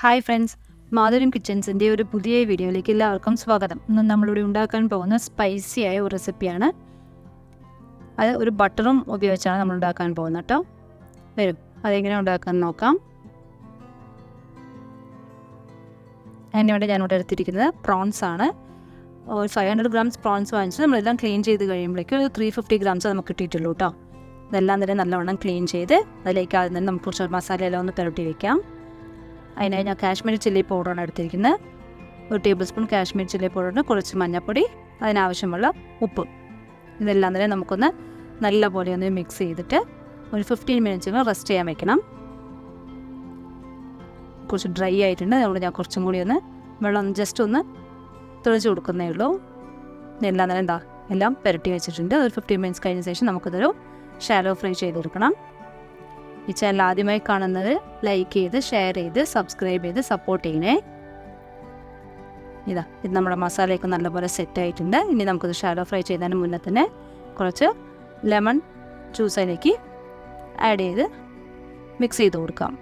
Hi friends, മാധുര്യം കിച്ചൻസിൻ്റെ ഒരു പുതിയ വീഡിയോയിലേക്ക് എല്ലാവർക്കും സ്വാഗതം. ഇന്ന് നമ്മളിവിടെ ഉണ്ടാക്കാൻ പോകുന്ന സ്പൈസിയായ ഒരു റെസിപ്പിയാണ്. അത് ഒരു ബട്ടറും ഉപയോഗിച്ചാണ് നമ്മൾ ഉണ്ടാക്കാൻ പോകുന്നത് കേട്ടോ. വരും, അതെങ്ങനെ ഉണ്ടാക്കാൻ നോക്കാം. അതിനുവേണ്ടി ഞാനിവിടെ എടുത്തിരിക്കുന്നത് പ്രോൺസ് ആണ്. ഒരു 500 ഗ്രാംസ് പ്രോൺസ് വാങ്ങിച്ച് നമ്മളെല്ലാം ക്ലീൻ ചെയ്ത് കഴിയുമ്പോഴേക്കും ഒരു 350 ഗ്രാംസ് നമുക്ക് കിട്ടിയിട്ടുള്ളൂ കേട്ടോ. ഇതെല്ലാം തന്നെ നല്ലവണ്ണം ക്ലീൻ ചെയ്ത് അതിലേക്ക് ആദ്യം തന്നെ നമുക്ക് കുറച്ച് മസാലയെല്ലാം ഒന്ന് പുരട്ടി വയ്ക്കാം. അതിനായി ഞാൻ കാശ്മീരി ചില്ലി പൗഡറാണ് എടുത്തിരിക്കുന്നത്. 1 ടേബിൾ സ്പൂൺ കാശ്മീരി ചില്ലി പൗഡറിന് കുറച്ച് മഞ്ഞൾപ്പൊടി, അതിനാവശ്യമുള്ള ഉപ്പ്, ഇതെല്ലാം തന്നെ നമുക്കൊന്ന് നല്ലപോലെ ഒന്ന് മിക്സ് ചെയ്തിട്ട് ഒരു 15 മിനിറ്റ്സ് റെസ്റ്റ് ചെയ്യാൻ വെക്കണം. കുറച്ച് ഡ്രൈ ആയിട്ടുണ്ട്, അതുകൊണ്ട് ഞാൻ കുറച്ചും കൂടി ഒന്ന് വെള്ളം ജസ്റ്റ് ഒന്ന് തെളിച്ച് കൊടുക്കുന്നേ ഉള്ളൂ. എല്ലാം തന്നെ എന്താ എല്ലാം പുരട്ടി വെച്ചിട്ടുണ്ട്. ഒരു 15 മിനിറ്റ്സ് കഴിഞ്ഞ ശേഷം നമുക്കിതൊരു ഷാലോ ഫ്രൈ ചെയ്തെടുക്കണം. ഈ ചാനൽ ആദ്യമായി കാണുന്നത് ലൈക്ക് ചെയ്ത് ഷെയർ ചെയ്ത് സബ്സ്ക്രൈബ് ചെയ്ത് സപ്പോർട്ട് ചെയ്യണേ. ഇത് നമ്മുടെ മസാലയൊക്കെ നല്ലപോലെ സെറ്റായിട്ടുണ്ട്. ഇനി നമുക്കിത് ഷാലോ ഫ്രൈ ചെയ്യുന്നതിന് മുന്നേ തന്നെ കുറച്ച് ലെമൺ ജ്യൂസ് അതിലേക്ക് ആഡ് ചെയ്ത് മിക്സ് ചെയ്ത് കൊടുക്കാം.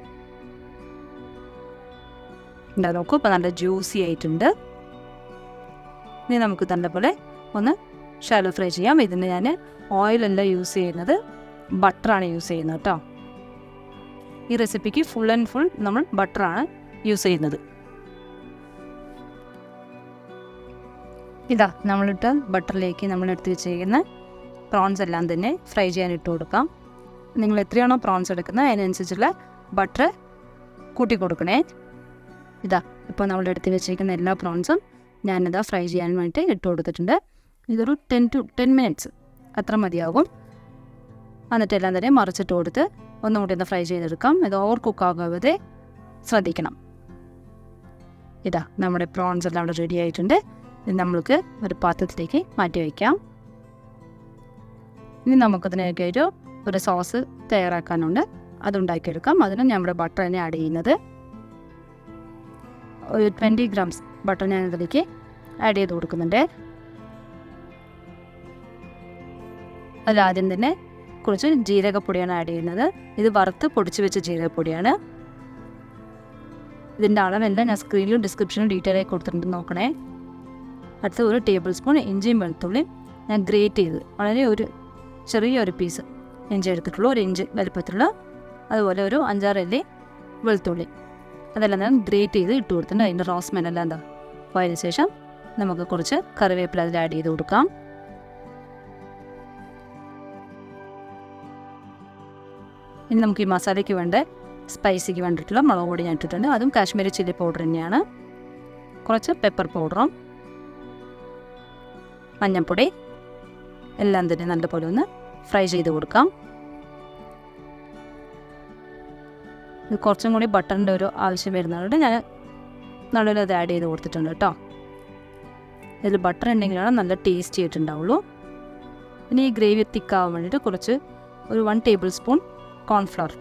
എന്താ നോക്കൂ, ഇപ്പോൾ നല്ല ജ്യൂസി ആയിട്ടുണ്ട്. ഇനി നമുക്ക് നല്ലപോലെ ഒന്ന് ഷാലോ ഫ്രൈ ചെയ്യാം. ഇതിന് ഞാൻ ഓയിലല്ല യൂസ് ചെയ്യുന്നത്, ബട്ടറാണ് യൂസ് ചെയ്യുന്നത് കേട്ടോ. ഈ റെസിപ്പിക്ക് ഫുൾ ആൻഡ് ഫുൾ നമ്മൾ ബട്ടറാണ് യൂസ് ചെയ്യുന്നത്. ഇതാ നമ്മളിട്ട് ബട്ടറിലേക്ക് നമ്മൾ എടുത്ത് വെച്ചിരിക്കുന്ന പ്രോൺസ് എല്ലാം തന്നെ ഫ്രൈ ചെയ്യാൻ ഇട്ട് കൊടുക്കാം. നിങ്ങൾ എത്രയാണോ പ്രോൺസ് എടുക്കുന്നത് അതിനനുസരിച്ചുള്ള ബട്ടർ കൂട്ടി കൊടുക്കണേ. ഇതാ ഇപ്പോൾ നമ്മൾ എടുത്ത് വെച്ചിരിക്കുന്ന എല്ലാ പ്രോൺസും ഞാനിതാ ഫ്രൈ ചെയ്യാൻ വേണ്ടിയിട്ട് ഇട്ട് കൊടുത്തിട്ടുണ്ട്. ഇതൊരു 10 to 10 മിനിറ്റ്സ് അത്ര മതിയാകും. എന്നിട്ട് എല്ലാം തന്നെ മറിച്ചിട്ട് കൊടുത്ത് ഒന്നുകൂടി ഒന്ന് ഫ്രൈ ചെയ്തെടുക്കാം. ഇത് ഓവർ കുക്കാകാതെ ശ്രദ്ധിക്കണം. ഇതാ നമ്മുടെ പ്രോൺസ് എല്ലാം അവിടെ റെഡി ആയിട്ടുണ്ട്. ഇത് നമ്മൾക്ക് ഒരു പാത്രത്തിലേക്ക് മാറ്റി വയ്ക്കാം. ഇനി നമുക്കതിനൊക്കെ ഒരു സോസ് തയ്യാറാക്കാനുണ്ട്, അതുണ്ടാക്കിയെടുക്കാം. അതിന് നമ്മുടെ ബട്ടർ തന്നെ ആഡ് ചെയ്യുന്നത്. ഒരു 20 ഗ്രാംസ് ബട്ടർ ഞാൻ ഇതിലേക്ക് ആഡ് ചെയ്ത് കൊടുക്കുന്നുണ്ട്. അതിലാദ്യം തന്നെ കുറച്ച് ജീരകപ്പൊടിയാണ് ആഡ് ചെയ്യുന്നത്. ഇത് വറുത്ത് പൊടിച്ച് വെച്ച ജീരകപ്പൊടിയാണ്. ഇതിൻ്റെ അളവെല്ലാം ഞാൻ സ്ക്രീനിലും ഡിസ്ക്രിപ്ഷനിലും ഡീറ്റെയിൽ ആയി കൊടുത്തിട്ടുണ്ട്, നോക്കണേ. അടുത്ത ഒരു ടേബിൾ സ്പൂൺ ഇഞ്ചിയും വെളുത്തുള്ളിയും ഞാൻ ഗ്രേറ്റ് ചെയ്ത് വളരെ ഒരു ചെറിയൊരു പീസ് ഇഞ്ചി എടുത്തിട്ടുള്ളൂ, 1 ഇഞ്ച് വലുപ്പത്തിലുള്ള. അതുപോലെ ഒരു 5-6 അല്ലി വെളുത്തുള്ളി, അതെല്ലാം ഞാൻ ഗ്രേറ്റ് ചെയ്ത് ഇട്ട് കൊടുത്തിട്ടുണ്ട്. അതിൻ്റെ റോ സ്മെല്ലെല്ലാം എന്താ പോയതിനു ശേഷം നമുക്ക് കുറച്ച് കറിവേപ്പില അതിൽ ആഡ് ചെയ്ത് കൊടുക്കാം. ഇനി നമുക്ക് ഈ മസാലയ്ക്ക് വേണ്ട സ്പൈസിക്ക് വേണ്ടിയിട്ടുള്ള മുളക് പൊടി ഞാൻ ഇട്ടിട്ടുണ്ട്. അതും കാശ്മീരി ചില്ലി പൗഡർ തന്നെയാണ്. കുറച്ച് പെപ്പർ പൗഡറും മഞ്ഞൾപ്പൊടി എല്ലാം തന്നെ നല്ലപോലെ ഒന്ന് ഫ്രൈ ചെയ്ത് കൊടുക്കാം. ഇത് കുറച്ചും കൂടി ബട്ടറിൻ്റെ ഒരു ആവശ്യം വരുന്നതുകൊണ്ട് ഞാൻ നടുവിൽ അത് ആഡ് ചെയ്ത് കൊടുത്തിട്ടുണ്ട് കേട്ടോ. ഇതിൽ ബട്ടർ ഉണ്ടെങ്കിലാണ് നല്ല ടേസ്റ്റി ആയിട്ടുണ്ടാവുള്ളൂ. ഇനി ഈ ഗ്രേവി തിക്കാവാൻ വേണ്ടിയിട്ട് കുറച്ച് ഒരു 1 ടേബിൾ സ്പൂൺ കോൺഫ്ലവർ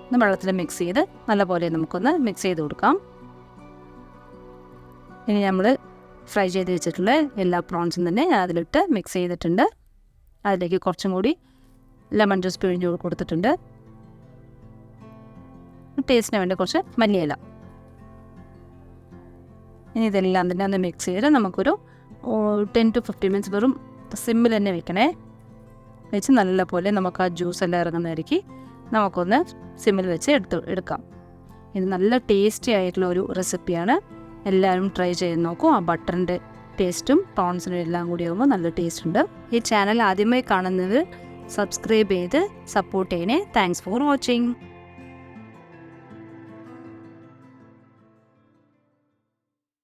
ഒന്ന് വെള്ളത്തിൽ മിക്സ് ചെയ്ത് നല്ലപോലെ നമുക്കൊന്ന് മിക്സ് ചെയ്ത് കൊടുക്കാം. ഇനി നമ്മൾ ഫ്രൈ ചെയ്ത് വെച്ചിട്ടുള്ള എല്ലാ പ്രോൺസും തന്നെ ഞാൻ അതിലിട്ട് മിക്സ് ചെയ്തിട്ടുണ്ട്. അതിലേക്ക് കുറച്ചും കൂടി ലെമൺ ജ്യൂസ് പിഴിഞ്ഞ് കൊടുത്തിട്ടുണ്ട്. ടേസ്റ്റിന് വേണ്ടി കുറച്ച് മല്ലിയില. ഇനി ഇതെല്ലാം തന്നെ ഒന്ന് മിക്സ് ചെയ്ത് നമുക്കൊരു 10 to 15 മിനിറ്റ്സ് വെറും സിമ്മിൽ തന്നെ വെക്കണേ. വെച്ച് നല്ലപോലെ നമുക്ക് ആ ജ്യൂസ് എല്ലാം ഇറങ്ങുന്നതായിരിക്കും നമുക്കൊന്ന് സിമ്മിൽ വെച്ച് എടുക്കാം. ഇത് നല്ല ടേസ്റ്റി ആയിട്ടുള്ള ഒരു റെസിപ്പിയാണ്. എല്ലാവരും ട്രൈ ചെയ്ത് നോക്കൂ. ആ ബട്ടറിൻ്റെ ടേസ്റ്റും പ്രോൺസിനും എല്ലാം കൂടി ആകുമ്പോൾ നല്ല ടേസ്റ്റ് ഉണ്ട്. ഈ ചാനൽ ആദ്യമായി കാണുന്നത് സബ്സ്ക്രൈബ് ചെയ്ത് സപ്പോർട്ട് ചെയ്യണേ. Thanks for watching.